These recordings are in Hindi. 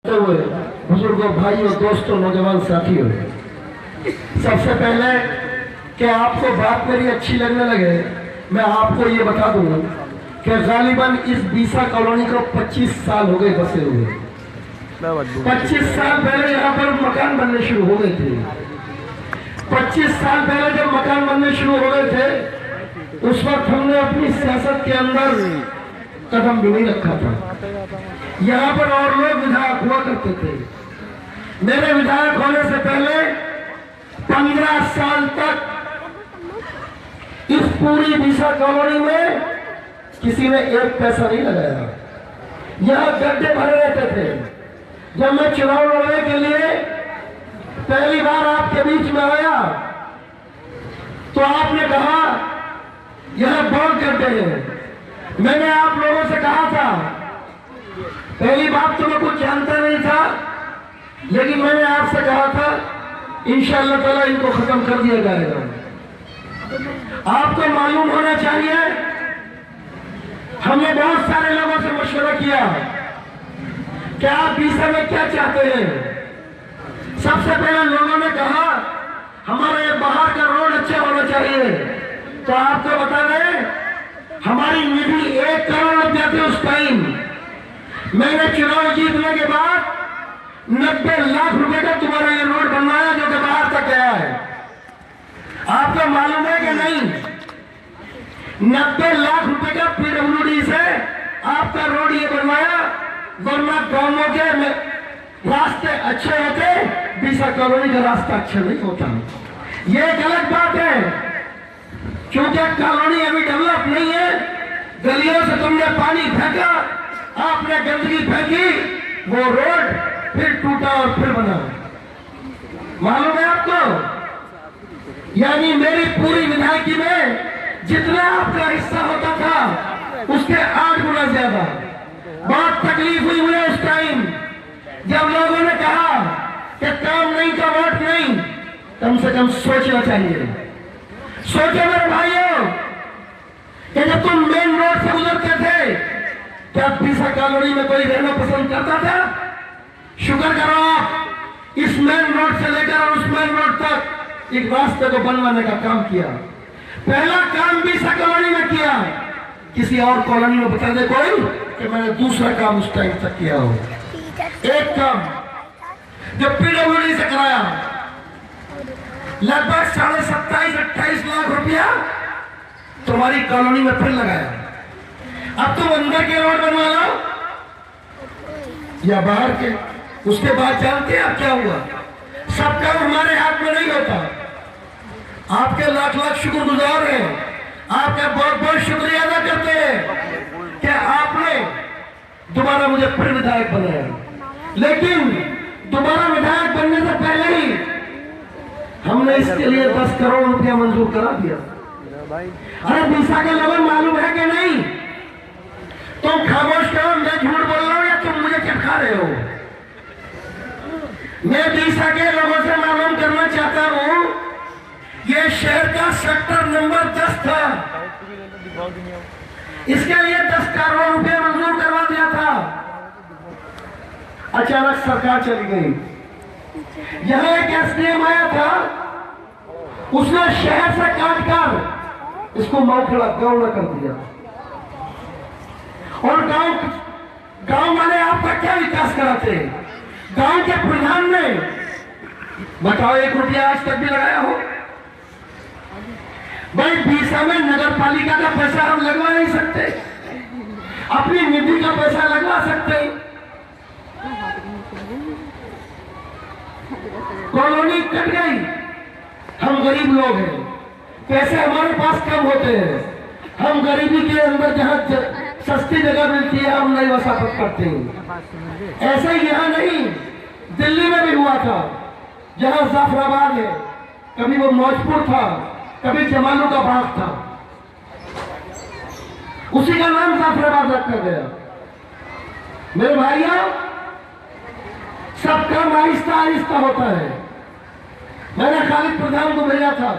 हुए बुजुर्गों, भाइयों, दोस्तों, नौजवान साथियों, सबसे पहले कि आपको बात मेरी अच्छी लगने लगे, मैं आपको ये बता दूं कि गालिबन इस बीसा कॉलोनी को 25 साल हो गए बसे हुए। 25 साल पहले यहाँ पर मकान बनने शुरू हो गए थे। 25 साल पहले जब मकान बनने शुरू हो गए थे, उस वक्त हमने अपनी सियासत के अंदर कदम भी नहीं रखा था। यहाँ पर और लोग विधायक हुआ करते थे। मेरे विधायक होने से पहले 15 साल तक इस पूरी बीसा कॉलोनी में किसी ने एक पैसा नहीं लगाया। यहाँ गड्ढे भरे रहते थे। जब मैं चुनाव लड़ने के लिए पहली बार आपके बीच में आया तो आपने कहा यह बहुत गड्ढे हैं। मैंने आप लोगों से कहा था, पहली बात तो मैं कुछ जानता नहीं था, लेकिन मैंने आपसे कहा था इंशाअल्लाह ताला इनको खत्म कर दिया जाएगा। आपको मालूम होना चाहिए, हमने बहुत सारे लोगों से मशवरा किया कि आप बीसा में क्या चाहते हैं। सबसे पहले लोगों ने कहा हमारे बाहर का रोड अच्छा होना चाहिए। तो आपको बता दें, हमारी निधि 1 करोड़ रुपया थी उस टाइम। मैंने चुनाव जीतने के बाद 90 लाख रुपए का तुम्हारा ये रोड बनवाया जो कि बाहर तक गया है। आपको मालूम है कि नहीं? 90 लाख रुपए का पीडब्ल्यूडी से आपका रोड ये बनवाया, वरना गांवों के रास्ते अच्छे होते, बीसा कॉलोनी का रास्ता अच्छा नहीं होता। ये गलत बात है, क्योंकि कॉलोनी अभी डेवलप नहीं है। गलियों से तुमने पानी फेंका, आपने गंदगी फेंकी, वो रोड फिर टूटा और फिर बना। मालूम है आपको? यानी मेरी पूरी विधायकी में जितना आपका हिस्सा होता था उसके 8 गुना ज्यादा। बहुत तकलीफ हुई मुझे उस टाइम जब लोगों ने कहा कि काम नहीं का वोट नहीं। कम से कम सोचना चाहिए। सोचो मेरे भाइयों कि जब तुम मेन रोड से गुजरते थे, क्या बीसा कॉलोनी में कोई रहना पसंद करता था? शुक्र करो आप इस मेन रोड से लेकर उस मेन रोड तक एक रास्ते को बनवाने का काम किया। पहला काम बीसा कॉलोनी में किया। किसी और कॉलोनी में बता दे कोई कि मैंने दूसरा काम उस टाइम तक किया हो। एक काम जो पीडब्ल्यूडी से कराया, लगभग 27-28 लाख रुपया तुम्हारी कॉलोनी में फिर लगाया। अब तुम अंदर के रोड बनवा लो या बाहर के। उसके बाद जानते हैं अब क्या हुआ? सब काम हमारे हाथ में नहीं होता। आपके लाख लाख शुक्रगुजार हैं, आपका बहुत बहुत शुक्रिया अदा करते हैं कि आपने दोबारा मुझे फिर विधायक बनाया। लेकिन दोबारा विधायक बनने से पहले ही हमने इसके लिए 10 करोड़ रुपया मंजूर करा दिया। अरे बीसा के लोगों मालूम है कि नहीं? तुम खामोश करो, मैं झूठ बोल रहा हूं या तुम मुझे चिपका रहे हो? मैं बीसा के लोगों से मालूम करना चाहता हूं, ये शहर का सेक्टर नंबर 10 था, इसके लिए 10 करोड़ रुपया मंजूर करवा दिया था। अचानक सरकार चली गई। यहां एक एसडीएम आया था, उसने शहर से काटकर इसको मौखला गांव में कर दिया। और गांव वाले आपका क्या विकास कराते? गांव के प्रधान ने बताओ 1 रुपया आज तक भी लगाया हो? भाई बीसा में नगर पालिका का पैसा हम लगवा नहीं सकते, अपनी निधि का पैसा लगवा सकते। कॉलोनी कट गई, हम गरीब लोग हैं, पैसे हमारे पास कम होते हैं। हम गरीबी के अंदर जहां सस्ती जगह मिलती है हम नहीं वसाफत करते हैं। ऐसा ही यहाँ नहीं, दिल्ली में भी हुआ था, जहां जाफराबाद है, कभी वो मौजपुर था, कभी जमालू का बाग था, उसी का नाम जाफराबाद रखा गया। मेरे भाइयों, सब काम आहिस्ता आहिस्ता होता है। मैंने खालिद प्रधान को भेजा था,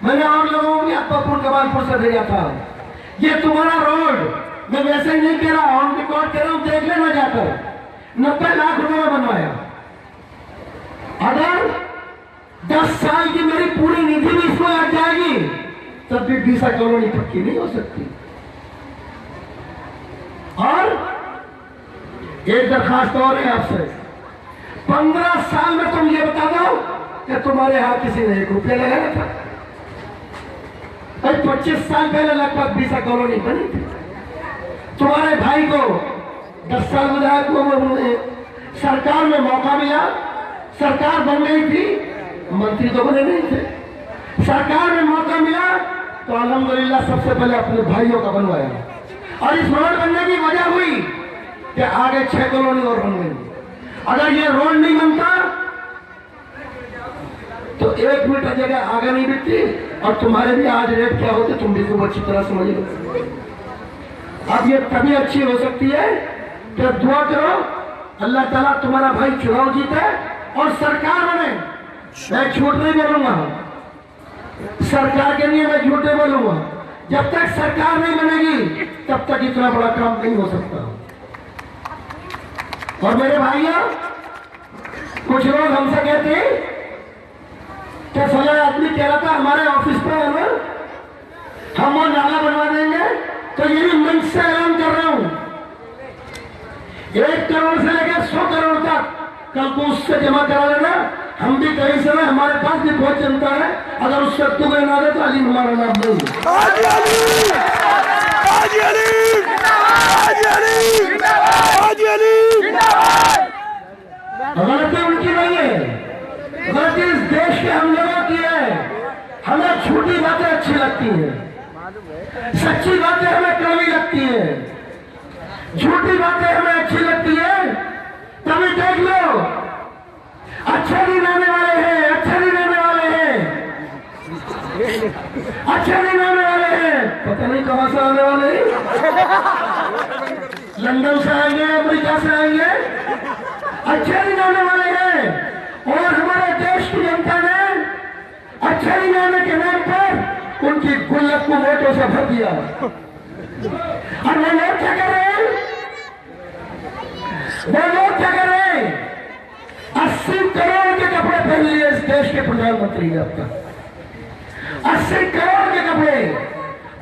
मैंने और लोगों को अब्बापुर कमालपुर से भेजा था। ये तुम्हारा रोड, मैं वैसे ही नहीं कह रहा, ऑन रिकॉर्ड कह रहा हूं, देख लेना जाकर। 90 लाख रुपए में बनवाया। अगर 10 साल की मेरी पूरी निधि भी इसमें लग जाएगी तब भी बीसा कॉलोनी पक्की नहीं हो सकती। और एक दरखास्त और है आपसे, 15 साल में तुम ये बता दो कि तुम्हारे यहां किसी ने 1 रुपया लगाया था? 25 साल पहले लगभग बीसा कॉलोनी बनी थी। तुम्हारे भाई को 10 साल विधायक को सरकार में मौका मिला, सरकार बन गई थी, मंत्री तो बने नहीं थे। सरकार में मौका मिला तो अल्हम्दुलिल्लाह सबसे पहले अपने भाइयों का बनवाया। और इस रोड बनने की वजह हुई कि आगे 6 कॉलोनी और बन गई। अगर ये रोड नहीं बनता तो 1 मीटर जगह आगे नहीं बिकती और तुम्हारे भी आज रेट क्या होते तुम भी खूब अच्छी तरह समझ लो। अब ये तभी अच्छी हो सकती है कि दुआ करो अल्लाह ताला तुम्हारा भाई चुनाव जीते और सरकार बने। मैं झूठ नहीं बोलूंगा, सरकार के लिए मैं झूठ नहीं बोलूंगा। जब तक सरकार नहीं बनेगी तब तक इतना बड़ा काम नहीं हो सकता। और मेरे भाइयों, कुछ लोग हमसे कहते हैं कि फला आदमी कह रहा था हमारे ऑफिस पे है ना, हम वो नाला बनवा देंगे। तो ये भी मंच से ऐलान कर रहा हूं, 1 करोड़ से लेकर 100 करोड़ तक कल को उससे जमा करा लेना। हम भी कहीं से ना, हमारे पास भी बहुत जनता है, अगर उससे तुम्हें ना दे तो अली हमारा नाम नहीं। गलती उनकी नहीं है, गलती इस देश के हम लोगों की है। हमें छोटी बातें अच्छी लगती हैं, सच्ची बातें हमें कड़वी लगती हैं, झूठी बातें हमें अच्छी लगती है। तभी देख लो, अच्छे दिन आने वाले हैं, अच्छे दिन आने वाले हैं, अच्छे दिन आने वाले हैं। पता नहीं कहां से आने वाले हैं, लंदन से आएंगे, अमेरिका से आएंगे। अच्छे दिन आने वाले हैं और हमारे देश की जनता ने अच्छे दिन आने के नाम पर उनकी गुल्लक को वोटों से भर दिया। और वो लोग क्या कर रहे हैं, वो लोग क्या कर रहे हैं, 80 करोड़ के कपड़े पहन लिए इस देश के प्रधानमंत्री ने। अब तक 80 करोड़ के कपड़े,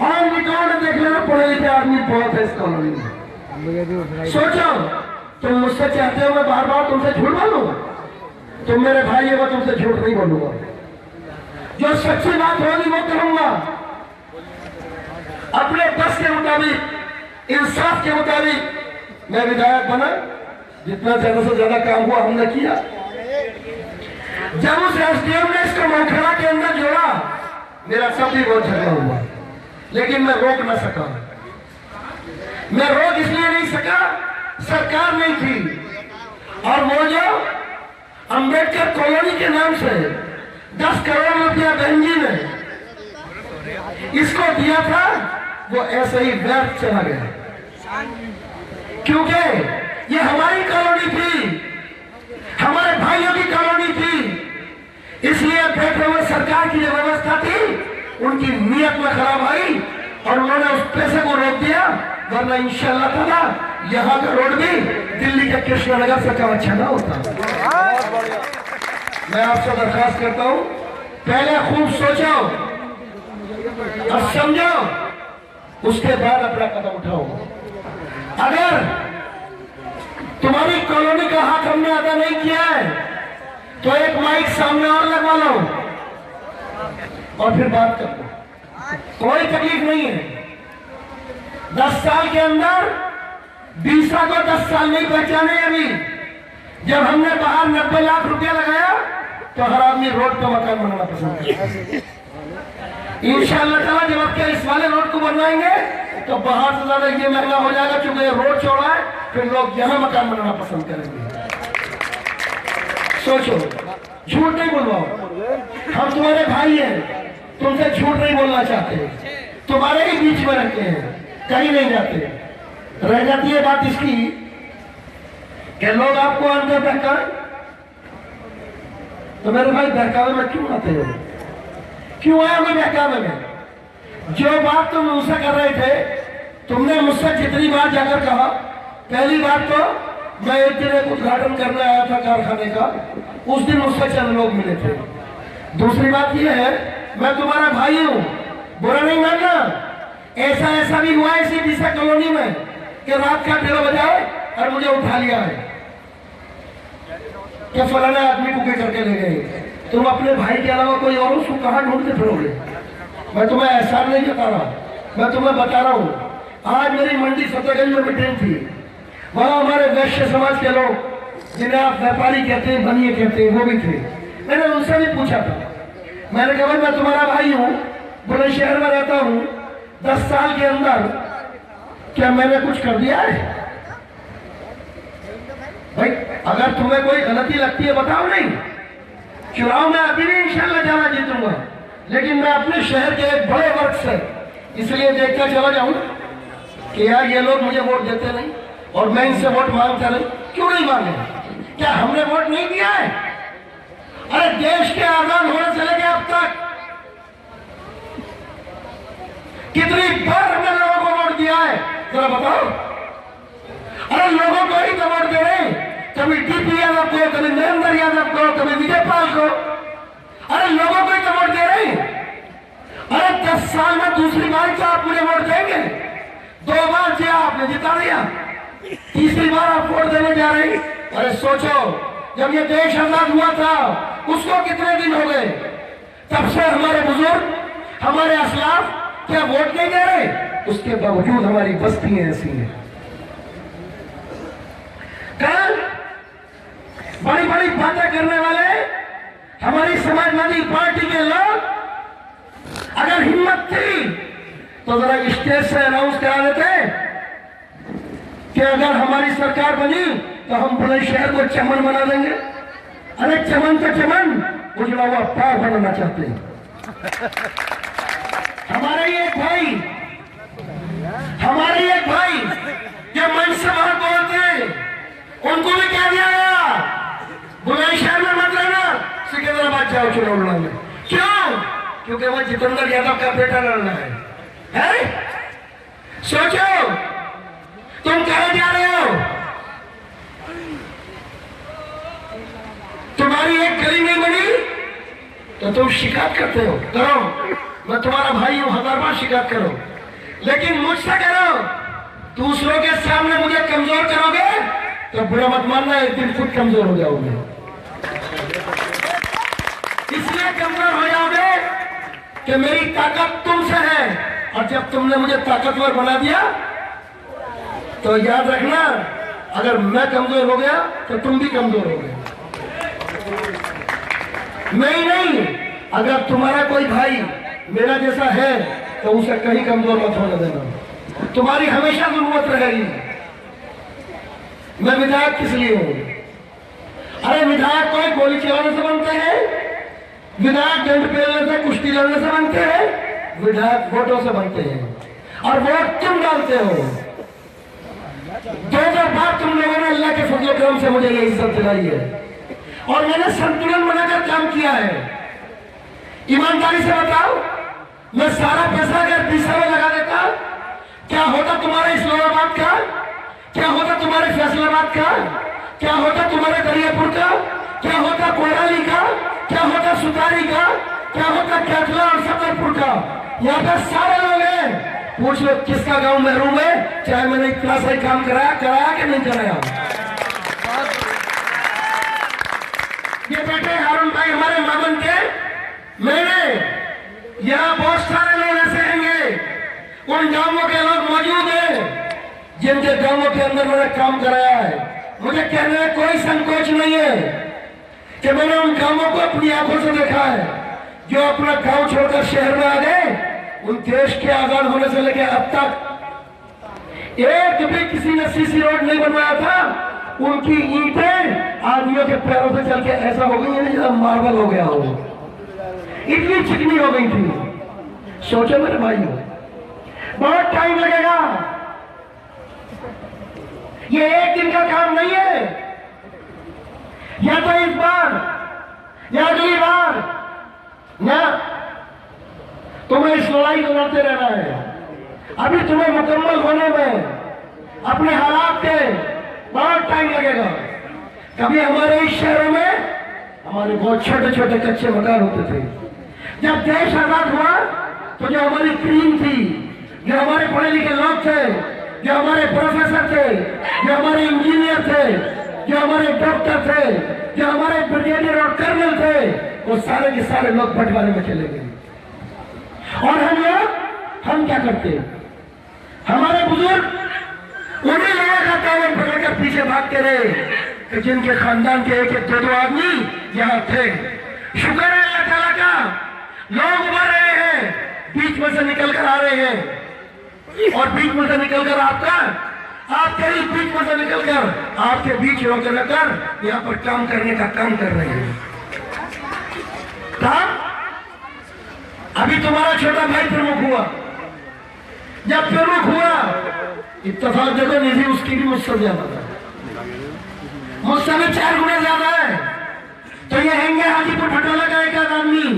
और रिकॉर्ड देख लेना, पढ़े लिखे आदमी बहुत है इस कॉलोनी में। सोचो, तुम मुझसे चाहते हो मैं बार बार तुमसे झूठ बोलूंगा? तुम मेरे भाई हो, तुमसे झूठ नहीं बोलूंगा। जो सच्ची बात होगी वो कहूंगा, अपने बस के मुताबिक, इंसाफ के मुताबिक। मैं विधायक बना, जितना ज्यादा से ज्यादा काम हुआ हमने किया। जब उस एसडीएम ने इसको मोखड़ा के अंदर जोड़ा, मेरा सब भी बहुत झगड़ा हुआ, लेकिन मैं रोक न सका। मैं रोक इसलिए नहीं सका, सरकार नहीं थी। और वो जो अंबेडकर कॉलोनी के नाम से 10 करोड़ रुपया बहन जी ने इसको दिया था, वो ऐसे ही व्यर्थ चला गया। क्योंकि ये हमारी कॉलोनी थी, हमारे भाइयों की कॉलोनी थी, इसलिए बैठे हुए सरकार की जो व्यवस्था थी उनकी नीयत में खराब आई और उन्होंने उस पैसे को रोक दिया। वरना इंशाअल्लाह ताला यहाँ का रोड भी दिल्ली के कृष्णनगर से कम अच्छा ना होता। मैं आपसे दरखास्त करता हूँ, पहले खूब सोचो और समझो, उसके बाद अपना कदम उठाओ। अगर तुम्हारी कॉलोनी का हक हमने अदा नहीं किया है तो एक माइक सामने और लगवा लो और फिर बात कर लो, कोई तकलीफ नहीं है। 10 साल के अंदर बीसा को 10 साल नहीं पहचाने। अभी जब हमने बाहर 90 लाख रुपया लगाया तो हर आदमी रोड पर मकान बनाना पसंद करता। इंशाअल्लाह ताला जब आपके इस वाले रोड को बनवाएंगे तो बाहर से ज्यादा ये महंगा हो जाएगा, क्योंकि ये रोड चौड़ा है, फिर लोग यहाँ मकान बनाना पसंद करेंगे। सोचो, झूठ नहीं बोलवाओ। हम तुम्हारे भाई हैं, तुमसे झूठ नहीं बोलना चाहते, तुम्हारे ही बीच में रहते हैं, कहीं नहीं जाते। रह जाती है बात इसकी कि लोग आपको अंदर बहकाएं। तो मेरे भाई बहकावे में क्यों आते हो, क्यों आए हो बहकावे में? जो बात तुम मुझसे कर रहे थे, तुमने मुझसे जितनी बार जाकर कहा, पहली बात तो मैं एक दिन एक उद्घाटन करने आया था कारखाने का, उस दिन मुझसे चंद लोग मिले थे। दूसरी बात यह है, मैं तुम्हारा भाई हूं, बुरा नहीं मानना। ऐसा ऐसा भी हुआ है इसी दिशा कॉलोनी में कि रात का 1:30 बजाए और मुझे उठा लिया है कि फलाना आदमी को करके ले गए। तुम अपने भाई के अलावा कोई और उसको कहां ढूंढते फिरोगे? मैं तुम्हें एहसान नहीं जता रहा, मैं तुम्हें बता रहा हूं। आज मेरी मंडी फतेहगंज में मीटिंग थी, वहां हमारे वैश्य समाज के लोग जिन्हें आप व्यापारी कहते हैं, बनिए कहते हैं, वो भी थे। मैंने उनसे भी पूछा था, मैंने कहा भाई मैं तुम्हारा भाई हूँ, बुलंदशहर में रहता हूँ, 10 साल के अंदर क्या मैंने कुछ कर दिया है? भाई अगर तुम्हें कोई गलती लगती है बताओ। नहीं, चुनाव में अभी भी इंशाल्लाह जाना जीतूंगा, लेकिन मैं अपने शहर के एक बड़े वर्ग से इसलिए देखकर चला जाऊं कि यार ये लोग मुझे वोट देते नहीं और मैं इनसे वोट मांगता नहीं। क्यों नहीं मांगे? क्या हमने वोट नहीं दिया है? अरे देश के आजाद होने से लेकर अब तक कितनी बार हमने लोगों को वोट दिया है, जरा बताओ। अरे लोगों को ही तो वोट दे रहे, कभी टीपी यादव को, कभी नरेंद्र यादव को, कभी विजय पाल को। अरे लोगों को ही तो वोट दे रहे। अरे 10 साल में दूसरी बार क्या आप मुझे वोट देंगे? 2 बार किया आपने, जिता दिया, तीसरी बार आप वोट देने जा रहे हैं। अरे सोचो, जब ये देश आजाद हुआ था उसको कितने दिन हो गए? तब से हमारे बुजुर्ग, हमारे असलाफ क्या वोट नहीं दे रहे? उसके बावजूद हमारी बस्तियां ऐसी हैं। कल बड़ी बड़ी बातें करने वाले हमारी समाजवादी पार्टी के लोग अगर हिम्मत थी तो जरा स्टेज से अनाउंस करा देते कि अगर हमारी सरकार बनी तो हम बुलंदशहर को चमन बना देंगे। अरे चमन तो चमन, उजला हुआ पार बनाना चाहते हैं। हमारे ही एक भाई जो मंच से बाहर बोलते हैं, उनको भी क्या दिया गया? बुलंदशहर में मत रहना, सिकंदराबाद जाओ चुनाव लड़ने। क्यों? क्योंकि वो जितेंद्र यादव का बेटा लड़ना है? सोचो, तुम कहां जा रहे हो? तुम्हारी एक गली नहीं बनी तो तुम शिकायत करते हो। करो, मैं तुम्हारा भाई हूं, 1000 बार शिकायत करो, लेकिन मुझसे करो। दूसरों के सामने मुझे कमजोर करोगे तो बुरा मत मानना, एक दिन खुद कमजोर हो जाओगे। इसलिए कमजोर हो जाओगे कि मेरी ताकत तुमसे है, और जब तुमने मुझे ताकतवर बना दिया तो याद रखना, अगर मैं कमजोर हो गया तो तुम भी कमजोर हो गए। नहीं, अगर तुम्हारा कोई भाई मेरा जैसा है तो उसे कहीं कमजोर मत होने देना, तुम्हारी हमेशा जरूरत रहेगी। मैं विधायक किस लिए हूं? अरे विधायक कोई गोली चलाने से बनते हैं, विधायक दंड पेलने से, कुश्ती लड़ने से बनते हैं, विधायक वोटों से बनते हैं। और वोट तुम डालते हो। 2 बार तुम लोगों ने अल्लाह के फजल करम से मुझे ये इज्जत दिलाई है, और मैंने संतुलन बनाकर काम किया है। ईमानदारी से बताओ, मैं सारा पैसा अगर दिशा में लगा देता, क्या होता तुम्हारे इस्लामाबाद का? क्या होता तुम्हारे फैसलाबाद का? क्या होता तुम्हारे दरियापुर का? क्या होता कोयराली का? क्या होता सुतारी का? क्या होता कैथला और सदरपुर का? यहाँ पर सारे लोग हैं, पूछ लो किसका गांव महरूम है, चाहे मैंने इतना सही काम कराया कि नहीं कराया। ये बेटे हारून भाई हमारे मामन के, मैंने यहाँ बहुत सारे लोग ऐसे होंगे, उन गांवों के लोग मौजूद हैं जिनके गांवों के अंदर मैंने काम कराया है। मुझे कहने में कोई संकोच नहीं है कि मैंने उन गांवों को अपनी आंखों से देखा है, जो अपना गांव छोड़कर शहर में आ गए। उन देश के आजाद होने से लेकर अब तक एक भी किसी ने सीसी रोड नहीं बनवाया था। उनकी ईंटें आदमियों के पैरों से चल के ऐसा हो गई है जैसा मार्बल हो गया हो, इतनी चिकनी हो गई थी। सोचो मेरे भाइयों, बहुत टाइम लगेगा, ये एक दिन का काम नहीं है। या तो इस बार या अगली बार ना तुम्हें इस लड़ाई को लड़ते रहना है। अभी तुम्हें मुकम्मल होने में, अपने हालात के बहुत टाइम लगेगा। कभी हमारे इस शहरों में हमारे बहुत छोटे छोटे कच्चे मकान होते थे। जब देश आजाद हुआ तो जो हमारी टीम थी, जो हमारे पढ़े लिखे लोग थे, जो हमारे प्रोफेसर थे, जो हमारे इंजीनियर थे, जो हमारे डॉक्टर थे, जो हमारे ब्रिगेडियर और कर्नल थे, वो सारे के सारे लोग बंटवारे में चले गए। और हम क्या करते? हमारे बुजुर्ग उन्हीं लोगों का कामन पकड़कर पीछे भागते रहे कि जिनके खानदान के एक एक दो आदमी यहाँ थे। शुक्र है अल्लाह ताला का, लोग उभर रहे हैं, बीच में से निकल कर आ रहे हैं। और बीच में से निकलकर आपके ही बीच में से निकलकर आपके बीच रहकर यहाँ पर काम करने का काम कर रहे हैं। काम अभी तुम्हारा छोटा भाई प्रमुख हुआ। जब प्रमुख हुआ, इत्तेफाक देखो निधि उसकी भी मुझसे ज्यादा था, मुझसे भी 4 गुना ज्यादा है। तो ये हैंगे हाजीपुर खटोला का एक आदमी,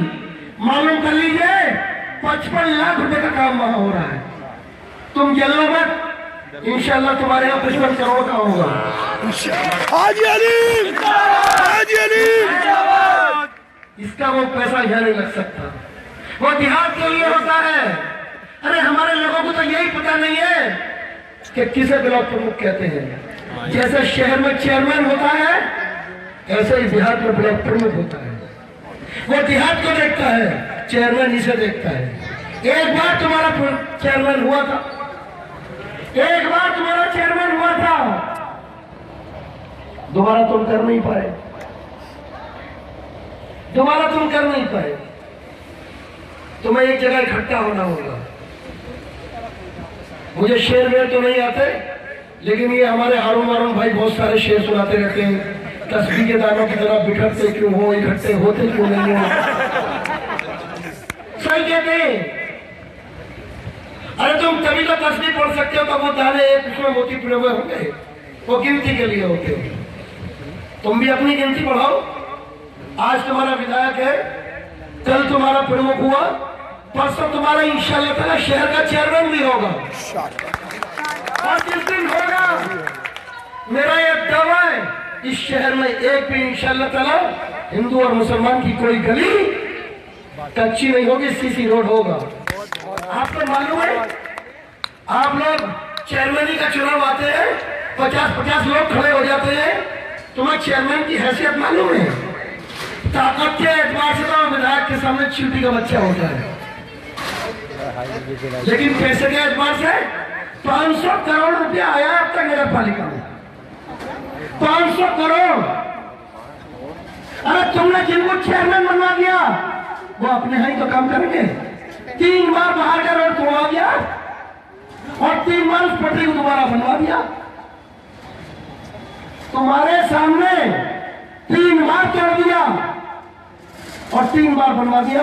मालूम कर लीजिए 55 लाख रुपए का काम वहां हो रहा है। तुम जलो मत, इंशाल्लाह तुम्हारे यहाँ 55 करोड़ का होगा। हाजी अली, हाजी अली। इसका वो पैसा यहाँ नहीं लग सकता, वो देहात के लिए होता है। अरे हमारे लोगों को तो यही पता नहीं है कि किसे ब्लॉक प्रमुख कहते हैं। जैसे शहर में चेयरमैन होता है, ऐसे ही देहात में ब्लॉक प्रमुख होता है। वो देहात को देखता है, चेयरमैन इसे देखता है। एक बार तुम्हारा चेयरमैन हुआ था, एक बार तुम्हारा चेयरमैन हुआ था, दोबारा तुम कर नहीं पाए, दोबारा तुम कर नहीं पाए। तुम्हें एक जगह इकट्ठा होना होगा। मुझे शेर वेर तो नहीं आते, लेकिन ये हमारे हारून भाई बहुत सारे शेर सुनाते रहते हैं। तस्बीह के दानों की तरह बिखरते क्यों हो, इकट्ठे होते क्यों नहीं हो। सही कहते हैं। अरे तुम तभी तो तस्बीह पढ़ सकते हो तो वो दाने एक उसमें मोती पड़े हुए होंगे, वो गिनती के लिए होते हो। तुम भी अपनी गिनती बढ़ाओ। आज तुम्हारा विधायक है, कल तुम्हारा प्रमुख हुआ, परसों तुम्हारा इंशाअल्लाह ताला शहर का चेयरमैन भी होगा। और जिस दिन होगा, मेरा ये दावा है, इस शहर में एक भी इंशाअल्लाह ताला हिंदू और मुसलमान की कोई गली कच्ची नहीं होगी, सीसी रोड होगा। आपको मालूम है, आप लोग चेयरमैनी का चुनाव आते हैं, 50-50 लोग खड़े हो जाते हैं। तुम्हें चेयरमैन की हैसियत मालूम है? ताकत के एतबार से तो विधायक के सामने चींटी का बच्चा होता है, लेकिन पैसे के एतबार से 500 करोड़ रुपया आया अब तक नगर पालिका में। 500 करोड़। अरे तुमने जिनको चेयरमैन बनवा दिया, वो अपने यहाँ ही तो काम करेंगे। 3 बार बाहर का रोड तोड़वा दिया और 3 बार उस पटरी को दोबारा बनवा दिया। तुम्हारे सामने 3 बार तोड़ दिया और 3 बार बनवा दिया।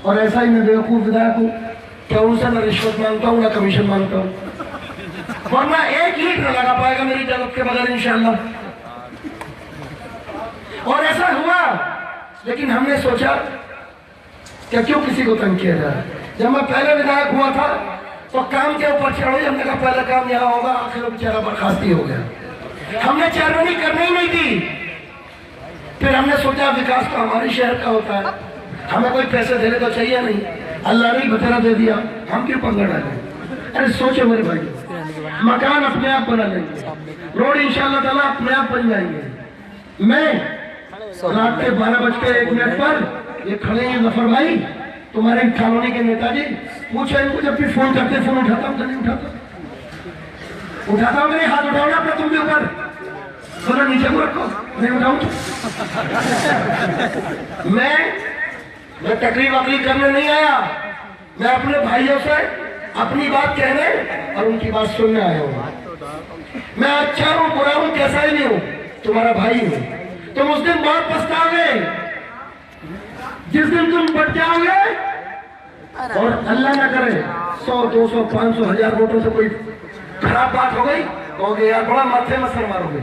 और ऐसा ही मैं बेवकूफ विधायक हूं, क्या उनसे न रिश्वत मांगता हूं, ना कमीशन मांगता हूं, वरना एक ईंट न लगा पाएगा मेरी इजाजत के बगैर इंशाअल्लाह। और ऐसा हुआ, लेकिन हमने सोचा कि क्यों किसी को तंग किया जाए। जब मैं पहले विधायक हुआ था तो काम के ऊपर चढ़ी, हमने कहा पहला काम यहाँ होगा, आखिर बेचारा बर्खास्ती हो गया। हमने चेयरमैनी करनी ही नहीं थी। फिर हमने सोचा विकास तो हमारे शहर का होता है, हमें कोई पैसे देने तो चाहिए नहीं, अल्लाह ने बतेरा दे दिया, हम क्यों पंगा डालें। अरे सोचो मेरे भाई, मकान अपने आप बना लेंगे, रोड इंशाअल्लाह ताला अपने आप बन जाएंगे। मैं रात के 12:01 पर ये खड़े हैं जफर भाई, तुम्हारे कॉलोनी के नेताजी, पूछो इनको, जब भी फोन करते फोन उठाता हूँ, नहीं उठाता हूँ, मेरे हाथ उठाओ ना अपना, तुम भी ऊपर बोलो, नीचे को रखो, नहीं उठाऊं। मैं तकरीब वकरीब करने नहीं आया, मैं अपने भाइयों से अपनी बात कहने और उनकी बात सुनने आया हूँ। मैं अच्छा हूँ, बुरा हूँ, कैसा ही नहीं हूँ, तुम्हारा भाई हूँ। तुम उस दिन बहुत पछताओगे जिस दिन तुम बच जाओगे और अल्लाह ना करे 100, 200, 500, 1000 वोटों से कोई खराब बात हो गई, कहोगे यार बड़ा माथे में सर मारोगे।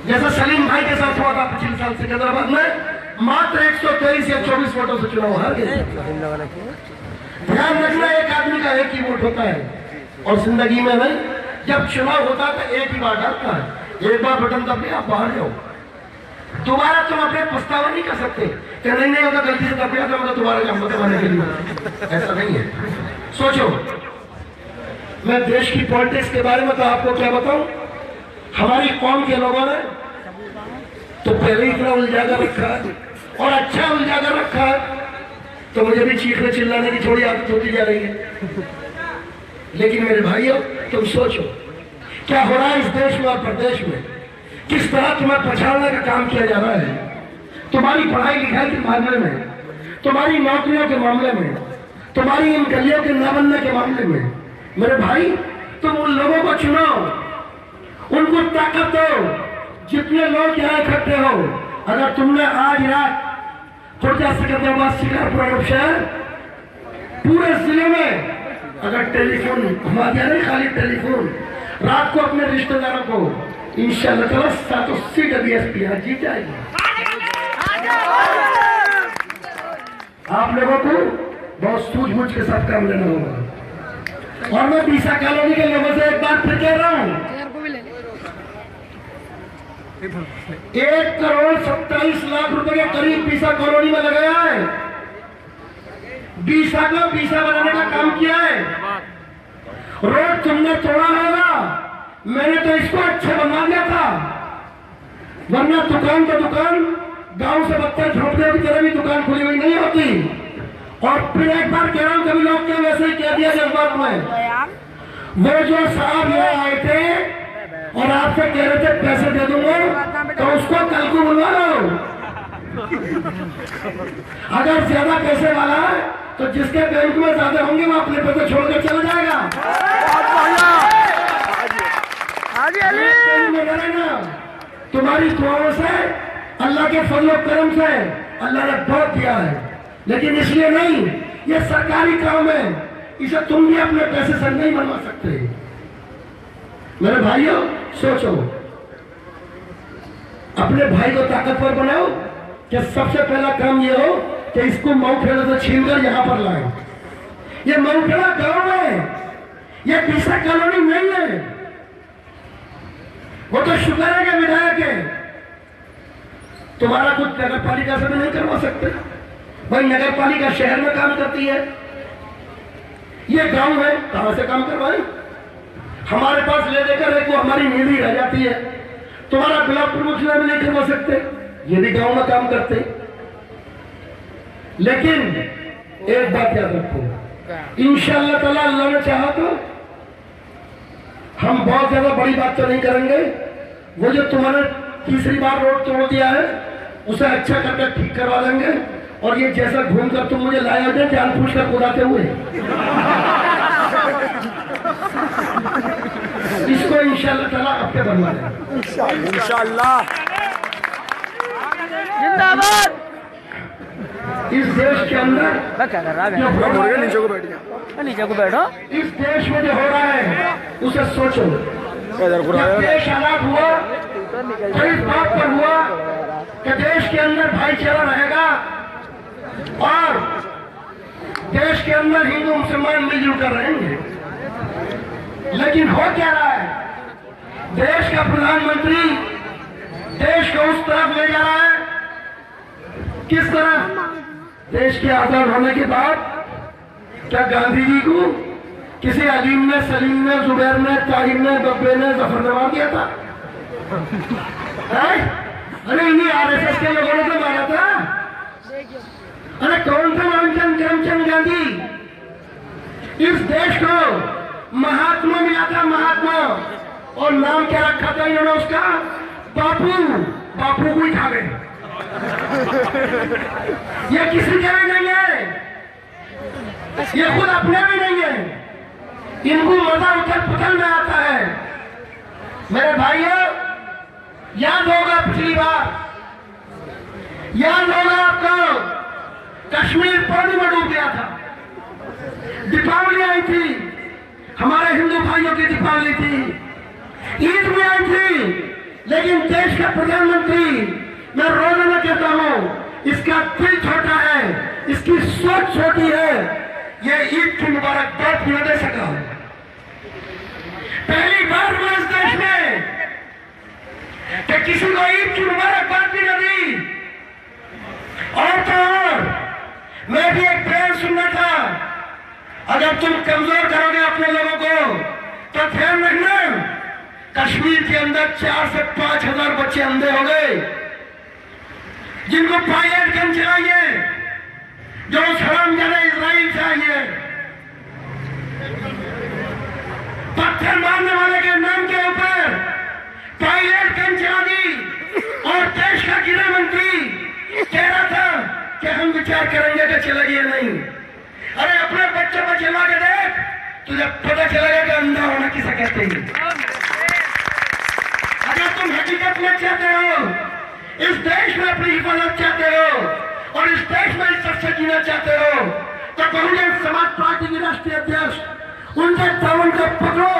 जैसा सलीम भाई के साथ हुआ था पिछले साल सिकंदराबाद में, मात्र 123 या 24 वोटों से चुनाव हार गए। ध्यान रखना, एक आदमी का एक ही वोट होता है और जिंदगी में नहीं, जब चुनाव होता है तो एक ही बार डरता है, एक बार बटन दबे आप बाहर जाओ। दोबारा तुम अपने पछतावा नहीं कर सकते कि नहीं होता, गलती से दब गया तो मतलब दोबारा जाऊंगा दबाने के लिए, ऐसा नहीं है। सोचो, मैं देश की पॉलिटिक्स के बारे में तो आपको क्या बताऊं, हमारी कौम के लोगों ने तो पहले ही इतना उलझा कर रखा है और अच्छा उलझा कर रखा है, तो मुझे भी चीखने चिल्लाने की थोड़ी आदत होती जा रही है। लेकिन मेरे भाइयों, तुम सोचो क्या हो रहा है इस देश में और प्रदेश में, किस तरह तुम्हें पछाड़ने का काम किया जा रहा है। तुम्हारी पढ़ाई लिखाई के मामले में, तुम्हारी नौकरियों के मामले में, तुम्हारी इन गलियों के न बनने के मामले में। मेरे भाई, तुम उन लोगों को चुनो, उनको ताकत दो, जितने लोग यहाँ इकट्ठे हो। अगर तुमने आज रात खुर्जा सिकंदराबाद शिकारपुर शहर पूरे जिले में अगर टेलीफोन घुमा दिया, नहीं खाली टेलीफोन, रात को अपने रिश्तेदारों को, इंशाअल्लाह ताला 780 WSP यहाँ जीत जाएगी। आप लोगों को बहुत सूझबूझ के साथ काम लेना होगा। और मैं बीसा कॉलोनी के लोगों से एक बात फिर कह रहा हूँ, 1,27,00,000 रुपए के करीब बीसा कॉलोनी में लगाया है। बीसा को बीसा बनाने का काम किया है। रोड तुमने तोड़ा होगा, मैंने तो इसको अच्छा बनवा दिया था, वरना दुकान तो दुकान गांव से बदतर झोपड़ियों की तरह भी दुकान खुली हुई नहीं होती। और फिर एक बार कह रहा हूं, कभी लोग क्या वैसे ही कह दिया जज्बात में, वो जो साहब यहाँ आए थे और आपसे कह रहे थे पैसे दे दूंगा, तो उसको कल को बुलवा लो। अगर ज्यादा पैसे वाला है तो जिसके बैंक में ज्यादा होंगे वो अपने पैसे छोड़कर चला जाएगा। तुम्हारी दुआओं से, अल्लाह के फजल करम से अल्लाह ने बहुत दिया है, लेकिन इसलिए नहीं, ये सरकारी काम है, इसे तुम भी अपने पैसे से नहीं बनवा सकते। मेरे भाइयों, सोचो, अपने भाई को ताकतवर बनाओ कि सबसे पहला काम ये हो कि इसको मऊखेड़ा से छीनकर यहां पर लाए। ये मऊखेड़ा गांव है, ये बीसा कॉलोनी नहीं है। वो तो शुक्र है कि विधायक है, तुम्हारा कुछ नगर पालिका से भी नहीं करवा सकते भाई। नगर पालिका शहर में काम करती है, ये गांव है, कहां से काम करवाए? हमारे पास ले देकर एक वो हमारी नींद ही रह जाती है। तुम्हारा ब्लॉक प्रमुख में नहीं करवा सकते, ये भी गांव में काम करते। लेकिन एक बात याद रखो, इंशाअल्लाह ताला अल्लाह ने चाहा तो हम बहुत ज्यादा बड़ी बात तो नहीं करेंगे। वो जो तुम्हारे तीसरी बार रोड तोड़ दिया है उसे अच्छा करके ठीक करवा देंगे। और ये जैसा घूमकर तुम मुझे लाए हो जान पूछ कर उड़ाते हुए, इसको इंशाअल्लाह ताला आपके बनवा देंगे इंशाअल्लाह। जिंदाबाद। इस देश के अंदर क्या कर रहा है? नीचे को बैठ गया, नीचे को बैठो। इस देश में जो हो रहा है उसे सोचो। देश आजाद हुआ तो इस बात पर हुआ कि देश के अंदर भाईचारा रहेगा और देश के अंदर हिंदू मुसलमान मिलजुल कर रहेंगे। लेकिन हो क्या रहा है, देश का प्रधानमंत्री देश को उस तरफ ले जा रहा है, किस तरह? देश के आजाद होने के बाद क्या गांधी जी को किसी अलीम ने, सलीम ने, जुबैर ने, ताहिर ने, बब्बे ने जफरनवा दिया था? अरे इन्हीं RSS के लोगों ने तो मारा था। अरे कौन थे करमचंद गांधी? इस देश को महात्मा मिला था, महात्मा, और नाम क्या रखा था इन्होंने उसका? बापू। बापू को ही खा गए। ये किसी के भी नहीं है, ये खुद अपने भी नहीं है, इनको मजा उछल पुछल में आता है। मेरे भाइयों, याद होगा पिछली बार, याद होगा आपको, कश्मीर पानी में डूब गया था। दीपावली आई थी, हमारे हिंदू भाइयों की दीपावली थी, ईद में आई थी, लेकिन देश का प्रधानमंत्री, मैं रोज में कहता हूं, इसका दिल छोटा है, इसकी सोच छोटी है, ये ईद की मुबारकबाद न दे सका। पहली बार हुआ इस देश में कि किसी को ईद की मुबारकबाद भी न दी। और तो और मैं भी एक बयान सुनना था, अगर तुम कमजोर करोगे अपने लोगों को तो ध्यान रखना, कश्मीर के अंदर 4 से 5 हजार बच्चे अंधे हो गए जिनको पायलट गन चलाइए, जो उस हरामजादा इजराइल से आई है। पत्थर मारने वाले के नाम के ऊपर पायलट गन चला दी और देश का गृह मंत्री कह रहा था कि हम विचार करेंगे कि चलेगी या नहीं। अरे अपने बच्चों को चला के देख, तुझे पता चलेगा कि अंधा होना किसे कहते हैं। अगर तुम हकीकत में चाहते हो, इस देश में अपनी हिफाजत चाहते हो और इस देश में इज्जत से जीना चाहते हो, तो बहुजन समाज पार्टी की राष्ट्रीय अध्यक्ष उनके दामन को पकड़ो,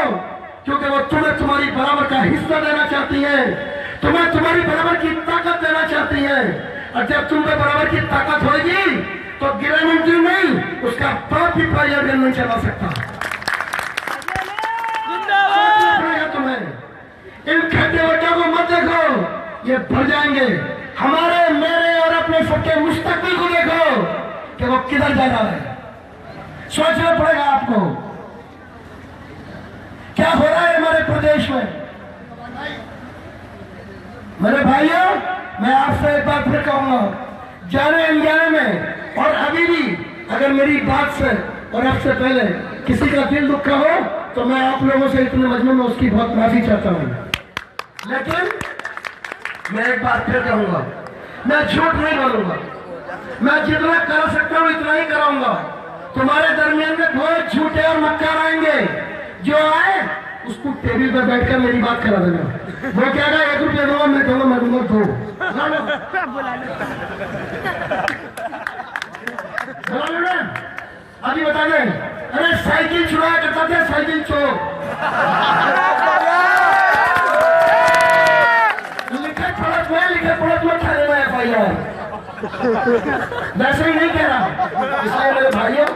क्योंकि वो तुम्हें तुम्हारी बराबर का हिस्सा देना चाहती है, तुम्हें तुम्हारी बराबर की ताकत देना चाहती है। और जब तुम पे बराबर की ताकत होगी तो गृह मंत्री नहीं, उसका बाप भी पायलट गन नहीं चला सकता। तुम्हें इन खड्डे वड्डों को मत देखो, ये भर जाएंगे। हमारे, मेरे और अपने सबके मुस्तकबिल को देखो कि वो किधर जा रहा है। सोचना पड़ेगा आपको क्या हो रहा है हमारे प्रदेश में। मेरे भाइयों, मैं आपसे एक बार फिर कहूंगा, जाने अनजाने में और अभी भी अगर मेरी बात से और आपसे पहले किसी का दिल दुखा हो तो मैं आप लोगों से इतने मजमून में उसकी बहुत माफी चाहता हूं। लेकिन मैं एक बात फिर कहूंगा, मैं झूठ नहीं बोलूंगा, मैं जितना कर सकता हूं इतना ही कराऊंगा। तुम्हारे दरमियान में बहुत झूठे और मक्कार आएंगे, जो आए उसको टेबल पर बैठकर मेरी बात करा देना। वो क्या कहा, 1 रुपया दूंगा, मैं कहूंगा मैं दूंगा 2। अभी बता दें, अरे साइकिल चुराया करता था, साइकिल चोर। लिखे पढ़त में थाने में FIR, वैसे ही नहीं कह रहा। इसलिए मेरे भाइयों,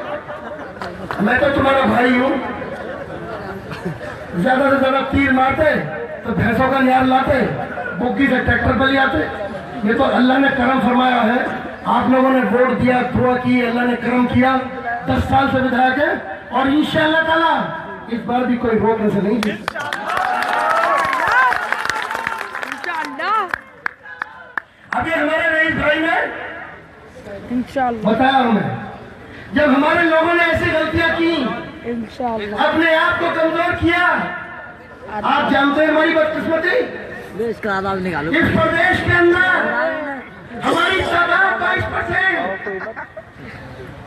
मैं तो तुम्हारा भाई हूं, ज्यादा से ज्यादा तीर मारते तो भैंसों का न्यार लाते, बुग्गी से ट्रैक्टर पर ले आते। ये तो अल्लाह ने करम फरमाया है, आप लोगों ने वोट दिया, दुआ की, अल्लाह ने करम किया, 10 साल से विधायक है और इंशाअल्लाह ताला इस बार भी कोई रोकने से नहीं जीत। अभी हमारे रईस भाई ने बताया हमें, जब हमारे लोगों ने ऐसी गलतियां की, अपने आप को कमजोर किया, आप जानते हैं हमारी बदकिस्मती, देश का आवाज निकालो। इस प्रदेश के अंदर हमारी तादाद 22%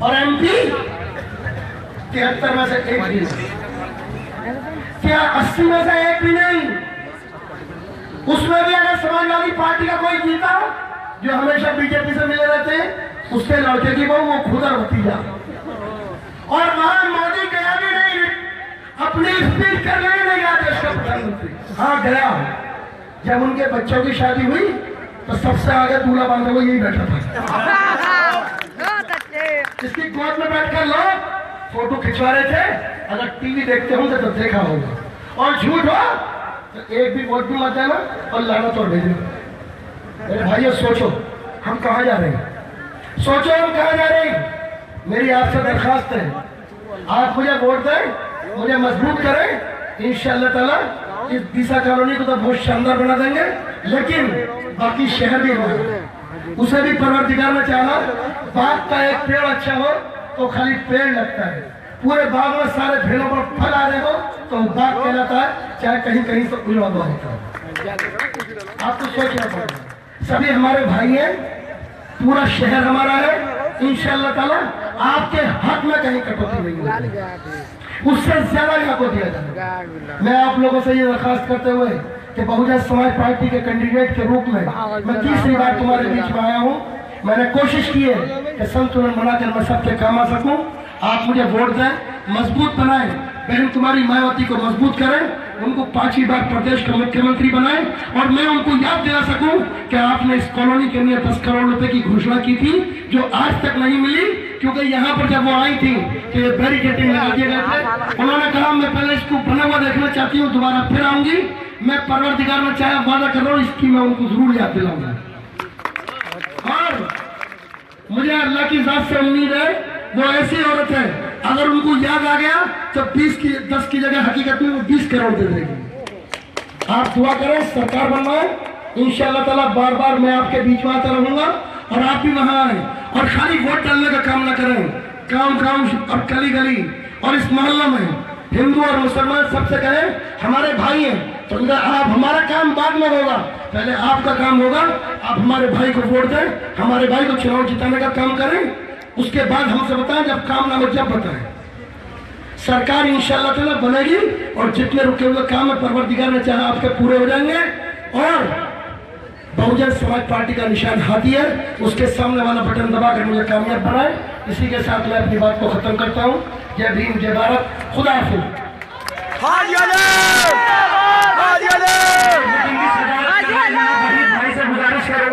और MP 73 में से 1 भी नहीं, क्या 80 में से 1 भी नहीं। उसमें भी अगर समाजवादी पार्टी का कोई जीता, जो हमेशा बीजेपी से मिले रहते हैं, उसके लड़के की बहू वो खुद और भतीजा, और वहां मोदी गया भी नहीं, अपनी स्पीच करने नहीं गया देश का प्रधानमंत्री। हाँ गया, जब उनके बच्चों की शादी हुई तो सबसे आगे दूल्हा बांधे हुए यही बैठा था। इसकी गोद में बैठकर लोग फोटो खिंचवा रहे थे, अगर टीवी देखते होंगे तो देखा होगा। और झूठ हो तो एक भी वोट भी मत देना और लाना तोड़ भेजना। मेरे भाइयों, सोचो हम कहाँ जा रहे हैं, सोचो हम कहाँ जा रहे हैं। मेरी आपसे दरखास्त है, आप मुझे वोट दें, मुझे मजबूत करें, इंशाअल्लाह ताला इस दिशा कॉलोनी को तो बहुत शानदार बना देंगे। लेकिन बाकी शहर भी होगा, उसे भी परवरदिगार ने चाहा, बाग का एक पेड़ अच्छा हो तो खाली पेड़ लगता है, पूरे बाग में सारे पेड़ों पर फल आ रहे हो तो बाग कहलाता है, चाहे कहीं कहीं से उजड़ा हुआ होता है। आपको सोचना पड़ेगा, सभी हमारे भाई हैं, पूरा शहर हमारा है, इंशाअल्लाह ताला आपके हक में कहीं कटौती नहीं होगी, उससे ज्यादा ही आपको दिया जाएगा। मैं आप लोगों से ये दरखास्त करते हुए कि बहुजन समाज पार्टी के कैंडिडेट के रूप में मैं तीसरी बार तुम्हारे बीच में आया हूँ, मैंने कोशिश की है कि संतुलन बनाकर मैं सबके काम आ सकूं। आप मुझे वोट दें, मजबूत बनाएं, बहन कुमारी मायावती को मजबूत करें, उनको 5वीं बार प्रदेश का मुख्यमंत्री बनाएं, और मैं उनको याद दिला सकूं कि आपने इस कॉलोनी के लिए 10 करोड़ रुपए की घोषणा की थी, जो आज तक नहीं मिली। क्योंकि यहाँ पर जब वो आई थी तो ये बैरिकेडिंग लगा दिए गए थे। उन्होंने कहा मैं पहले इसको बना हुआ देखना चाहती हूँ, दोबारा फिर आऊंगी। मैं परवरदिगार में चाहे वादा कर रहा हूँ, इसकी मैं उनको जरूर याद दिलाऊंगा। और मुझे अल्लाह की जात से उम्मीद है, वो ऐसी औरत है अगर उनको याद आ गया तो 10 की जगह हकीकत में वो 20 करोड़ दे देगी। आप दुआ करें, सरकार बनवाए, इंशाअल्लाह ताला बार बार मैं आपके बीच में आता रहूंगा और आप भी वहां आए। और खाली वोट डालने का काम ना करें, काम और गली गली और इस मोहल्ला में हिंदू और मुसलमान सबसे कहें हमारे भाई हैं, तो आप हमारा काम बाद में होगा, पहले आपका काम होगा। आप हमारे भाई को वोट दें, हमारे भाई को चुनाव जिताने का काम करें, उसके बाद हमसे बताएं, जब काम ना हो जब बताएं। सरकार इंशाअल्लाह ताला बनेगी और जितने रुके हुए काम है परवरदिगार ने चाहा आपके पूरे हो जाएंगे। और बहुजन समाज पार्टी का निशान हाथी है, उसके सामने वाला बटन दबाकर मुझे कामयाब बनाए। इसी के साथ मैं अपनी बात को खत्म करता हूँ। जय भीम, जय भारत, खुदा हाफिज।